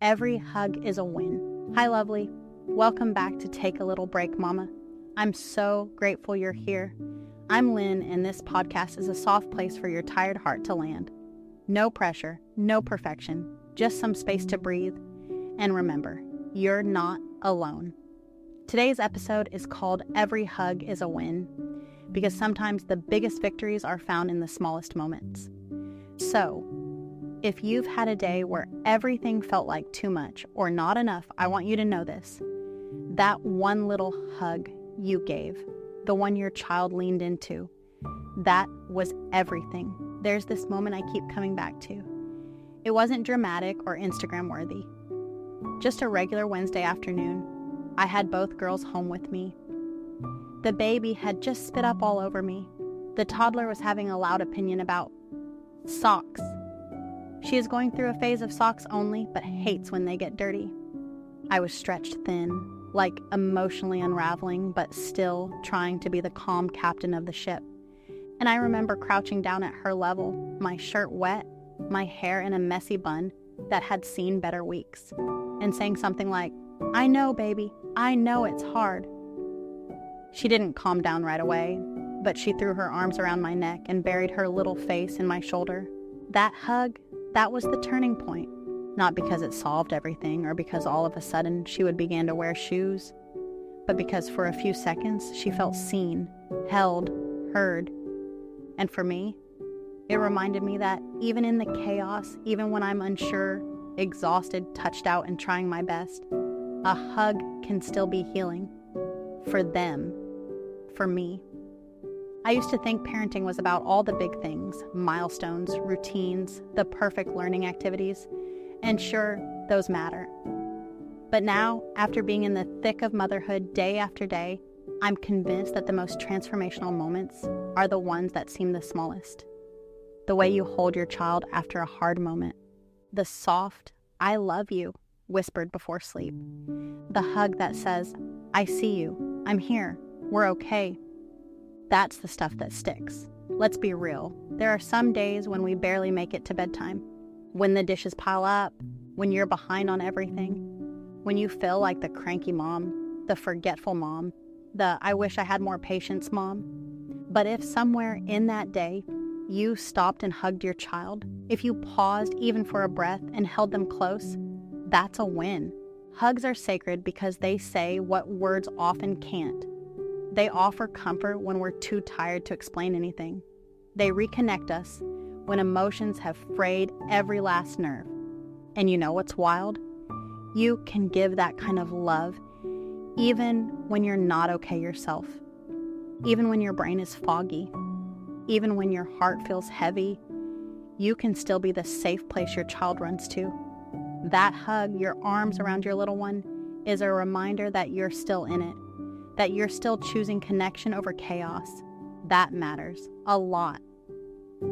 Every hug is a win. Hi, lovely. Welcome back to Take a Little Break, Mama. I'm so grateful you're here. I'm Lynne, and this podcast is a soft place for your tired heart to land. No pressure, no perfection, just some space to breathe. And remember, you're not alone. Today's episode is called Every Hug is a Win, because sometimes the biggest victories are found in the smallest moments. So, if you've had a day where everything felt like too much or not enough, I want you to know this. That one little hug you gave, the one your child leaned into, that was everything. There's this moment I keep coming back to. It wasn't dramatic or Instagram worthy. Just a regular Wednesday afternoon. I had both girls home with me. The baby had just spit up all over me. The toddler was having a loud opinion about socks. She is going through a phase of socks only, but hates when they get dirty. I was stretched thin, like emotionally unraveling, but still trying to be the calm captain of the ship. And I remember crouching down at her level, my shirt wet, my hair in a messy bun that had seen better weeks, and saying something like, "I know, baby, I know it's hard." She didn't calm down right away, but she threw her arms around my neck and buried her little face in my shoulder. That hug, that was the turning point. Not because it solved everything or because all of a sudden she would begin to wear shoes, but because for a few seconds she felt seen, held, heard. And for me, it reminded me that even in the chaos, even when I'm unsure, exhausted, touched out, and trying my best, a hug can still be healing. For them, for me. I used to think parenting was about all the big things, milestones, routines, the perfect learning activities, and sure, those matter. But now, after being in the thick of motherhood day after day, I'm convinced that the most transformational moments are the ones that seem the smallest. The way you hold your child after a hard moment. The soft, "I love you," whispered before sleep. The hug that says, "I see you, I'm here, we're okay." That's the stuff that sticks. Let's be real. There are some days when we barely make it to bedtime. When the dishes pile up, when you're behind on everything, when you feel like the cranky mom, the forgetful mom, the "I wish I had more patience" mom. But if somewhere in that day you stopped and hugged your child, if you paused even for a breath and held them close, that's a win. Hugs are sacred because they say what words often can't. They offer comfort when we're too tired to explain anything. They reconnect us when emotions have frayed every last nerve. And you know what's wild? You can give that kind of love even when you're not okay yourself. Even when your brain is foggy. Even when your heart feels heavy, you can still be the safe place your child runs to. That hug, your arms around your little one, is a reminder that you're still in it. That you're still choosing connection over chaos. That matters a lot.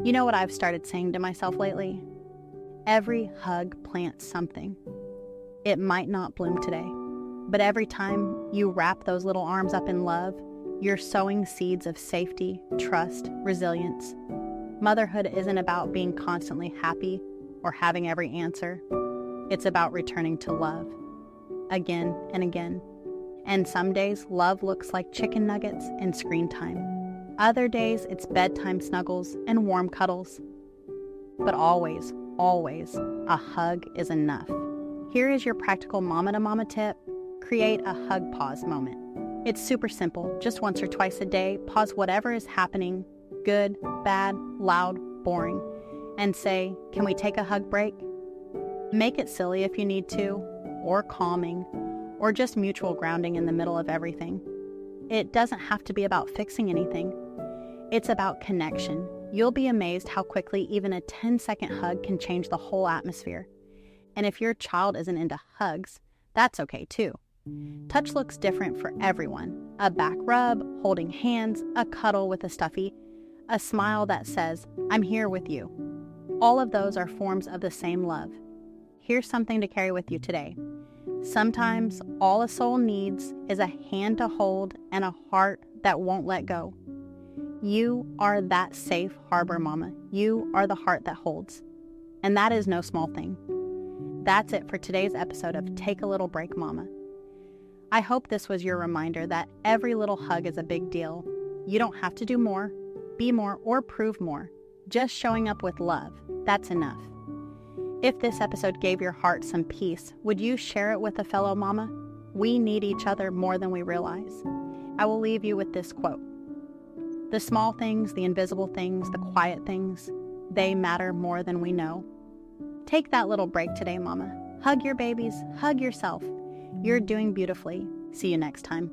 You know what I've started saying to myself lately? Every hug plants something. It might not bloom today, but every time you wrap those little arms up in love, you're sowing seeds of safety, trust, resilience. Motherhood isn't about being constantly happy or having every answer. It's about returning to love. Again and again. And some days, love looks like chicken nuggets and screen time. Other days, it's bedtime snuggles and warm cuddles. But always, always, a hug is enough. Here is your practical mama-to-mama tip. Create a hug pause moment. It's super simple. Just once or twice a day, pause whatever is happening, good, bad, loud, boring, and say, "Can we take a hug break?" Make it silly if you need to, or calming, or just mutual grounding in the middle of everything. It doesn't have to be about fixing anything. It's about connection. You'll be amazed how quickly even a 10-second hug can change the whole atmosphere. And if your child isn't into hugs, that's okay too. Touch looks different for everyone. A back rub, holding hands, a cuddle with a stuffy, a smile that says, "I'm here with you." All of those are forms of the same love. Here's something to carry with you today. Sometimes all a soul needs is a hand to hold and a heart that won't let go. You are that safe harbor, mama. You are the heart that holds. And that is no small thing. That's it for today's episode of Take a Little Break, Mama. I hope this was your reminder that every little hug is a big deal. You don't have to do more, be more, or prove more. Just showing up with love, that's enough. If this episode gave your heart some peace, would you share it with a fellow mama? We need each other more than we realize. I will leave you with this quote. The small things, the invisible things, the quiet things, they matter more than we know. Take that little break today, mama. Hug your babies, hug yourself. You're doing beautifully. See you next time.